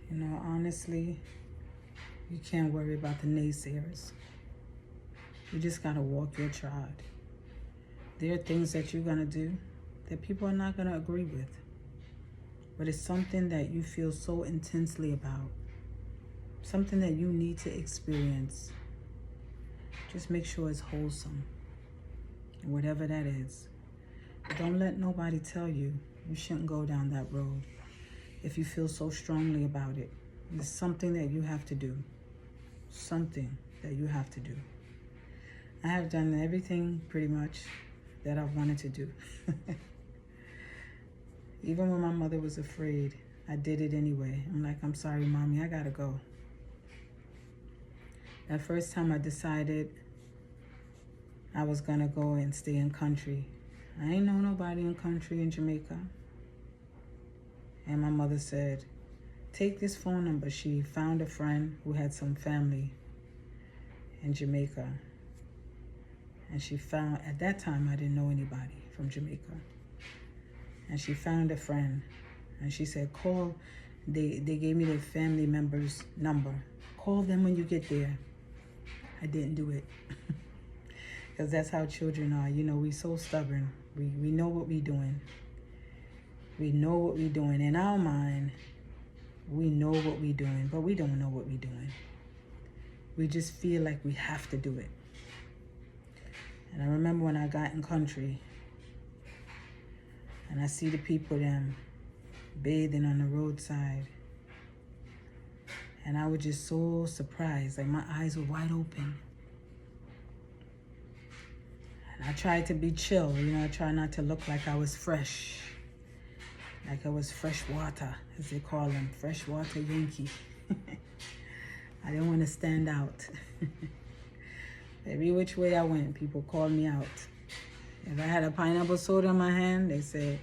You know, honestly, you can't worry about the naysayers. You just gotta walk your trod. There are things that you're gonna do that people are not gonna agree with, but it's something that you feel so intensely about, something that you need to experience. Just make sure it's wholesome, whatever that is. Don't let nobody tell you you shouldn't go down that road if you feel so strongly about it. It's something that you have to do. Something that you have to do. I have done everything pretty much that I've wanted to do. Even when my mother was afraid, I did it anyway. I'm like, I'm sorry, Mommy, I gotta go. That first time I decided I was gonna go and stay in country, I ain't know nobody in country in Jamaica. And my mother said, take this phone number. She found a friend who had some family in Jamaica. And she found, at that time, I didn't know anybody from Jamaica. And she found a friend. And she said, call, they gave me their family member's number. Call them when you get there. I didn't do it. Because that's how children are. You know, we so stubborn. We know what we're doing. We know what we're doing. In our mind, we know what we're doing, but we don't know what we're doing. We just feel like we have to do it. And I remember when I got in country and I see the people them bathing on the roadside, and I was just so surprised, like my eyes were wide open. And I tried to be chill, you know, I tried not to look like I was fresh. Like I was fresh water, as they call them, freshwater Yankee. I didn't want to stand out. Every which way I went, people called me out. If I had a pineapple soda in my hand, they said,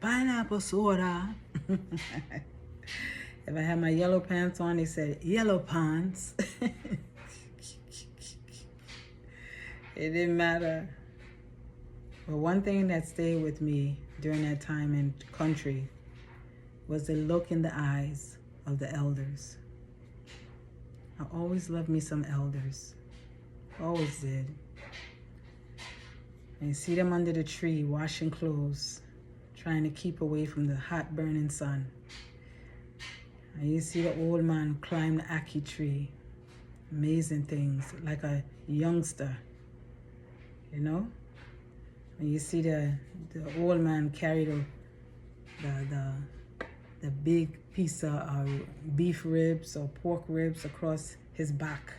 pineapple soda. If I had my yellow pants on, they said, yellow pants. It didn't matter. But one thing that stayed with me during that time in country was the look in the eyes of the elders. I always loved me some elders. Always did. And you see them under the tree washing clothes, trying to keep away from the hot burning sun. And you see the old man climb the ackee tree. Amazing things, like a youngster, you know? And you see the old man carry the big piece of beef ribs or pork ribs across his back.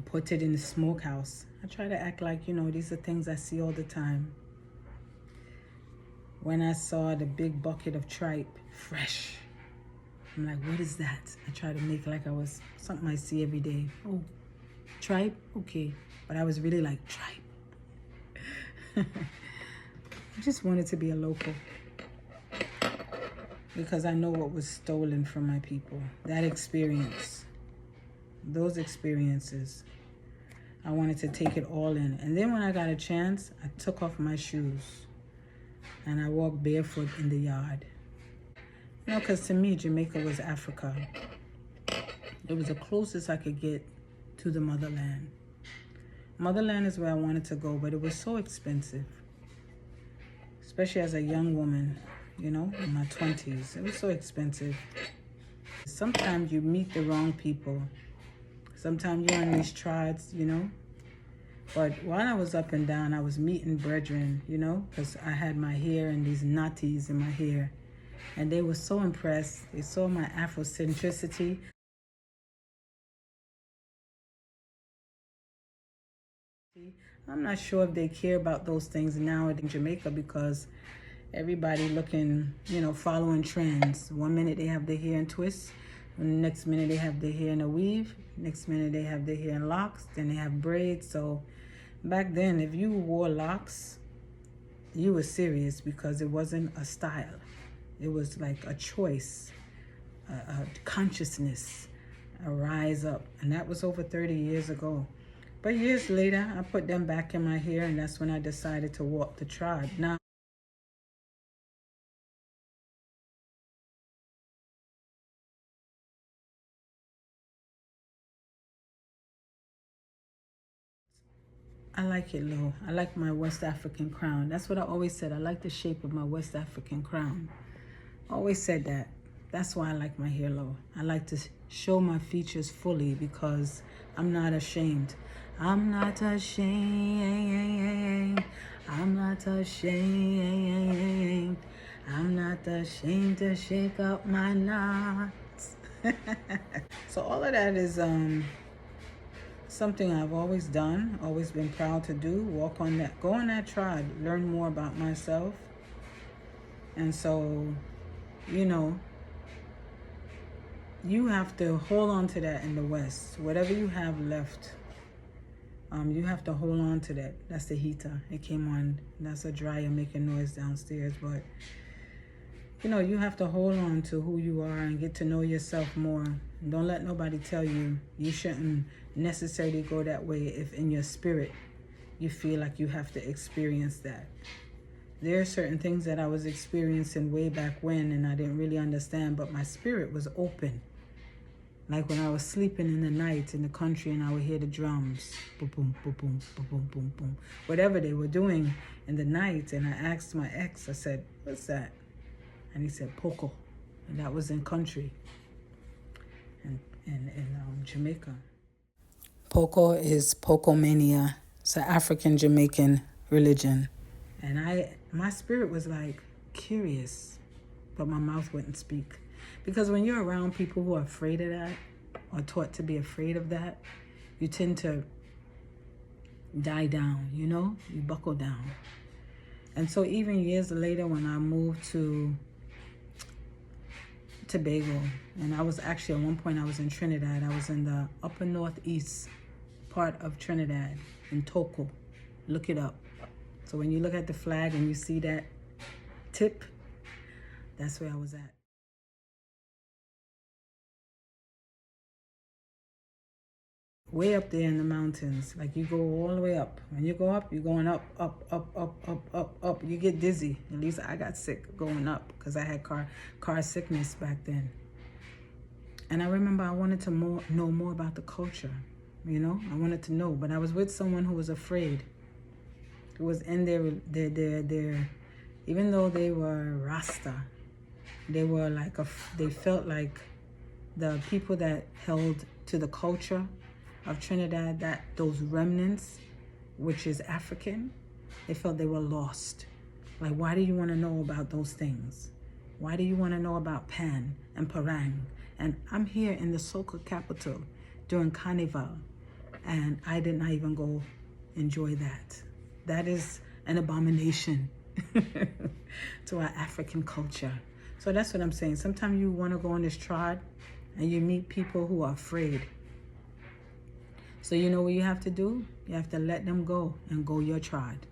Put it in the smokehouse. I try to act like, you know, these are things I see all the time. When I saw the big bucket of tripe, fresh, I'm like, what is that? I try to make like I was something I see every day. Oh, tripe? Okay. But I was really like, tripe. I just wanted to be a local. Because I know what was stolen from my people. That experience. Those experiences. I wanted to take it all in. And then when I got a chance, I took off my shoes. And I walked barefoot in the yard. You know, because to me, Jamaica was Africa. It was the closest I could get to the motherland. Motherland is where I wanted to go, but it was so expensive. Especially as a young woman, you know, in my 20s. It was so expensive. Sometimes you meet the wrong people. Sometimes you're on these trods, you know. But while I was up and down, I was meeting brethren, you know, because I had my hair and these natties in my hair. And they were so impressed. They saw my Afrocentricity. I'm not sure if they care about those things now in Jamaica because everybody looking, you know, following trends. One minute they have their hair in twists. The next minute they have their hair in a weave. Next minute they have their hair in locks. Then they have braids. So back then, if you wore locks, you were serious because it wasn't a style. It was like a choice, a consciousness, a rise up. And that was over 30 years ago. But years later, I put them back in my hair, and that's when I decided to walk the trod. Now, I like it low. I like my West African crown. That's what I always said. I like the shape of my West African crown. I always said that. That's why I like my hair low. I like to show my features fully because I'm not ashamed. I'm not ashamed. I'm not ashamed. I'm not ashamed to shake up my knots. So all of that is something I've always done, always been proud to do. Walk on that, go on that trod, learn more about myself. And so, you know, you have to hold on to that in the West. Whatever you have left, you have to hold on to that. That's the heater. It came on. That's a dryer making noise downstairs. But, you know, you have to hold on to who you are and get to know yourself more. And don't let nobody tell you you shouldn't necessarily go that way if in your spirit you feel like you have to experience that. There are certain things that I was experiencing way back when and I didn't really understand, but my spirit was open. Like when I was sleeping in the night in the country and I would hear the drums, boom, boom, boom, boom, boom, boom, boom, boom, whatever they were doing in the night. And I asked my ex, I said, what's that? And he said, Poco. And that was in country in Jamaica. Poco is Pocomania. It's an African Jamaican religion. And my spirit was like curious, but my mouth wouldn't speak. Because when you're around people who are afraid of that, or taught to be afraid of that, you tend to die down, you know? You buckle down. And so even years later when I moved to Tobago, and I was actually, at one point I was in Trinidad. I was in the upper northeast part of Trinidad, in Toco. Look it up. So when you look at the flag and you see that tip, that's where I was at. Way up there in the mountains. Like you go all the way up. When you go up, you're going up, up, up, up, up, up, up. You get dizzy. At least I got sick going up because I had car sickness back then. And I remember I wanted to know more about the culture. You know, I wanted to know, but I was with someone who was afraid. Who was in their even though they were Rasta, they were like they felt like the people that held to the culture of Trinidad, that those remnants, which is African, they felt they were lost. Like, why do you want to know about those things? Why do you want to know about Pan and Parang? And I'm here in the soca capital during Carnival, and I did not even go enjoy that. That is an abomination to our African culture. So that's what I'm saying. Sometimes you want to go on this trod and you meet people who are afraid. So you know what you have to do? You have to let them go and go your trod.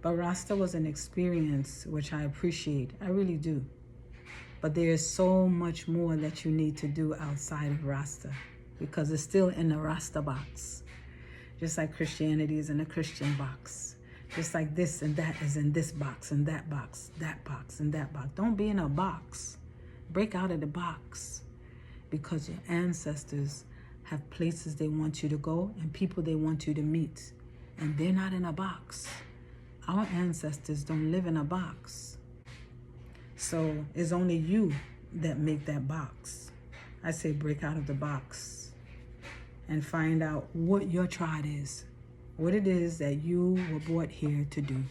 But Rasta was an experience which I appreciate. I really do. But there is so much more that you need to do outside of Rasta because it's still in the Rasta box. Just like Christianity is in a Christian box. Just like this and that is in this box and that box and that box. Don't be in a box. Break out of the box because your ancestors have places they want you to go and people they want you to meet. And they're not in a box. Our ancestors don't live in a box. So it's only you that make that box. I say break out of the box and find out what your trod is. What it is that you were brought here to do.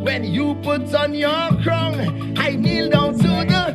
When you put on your crown, I kneel down to the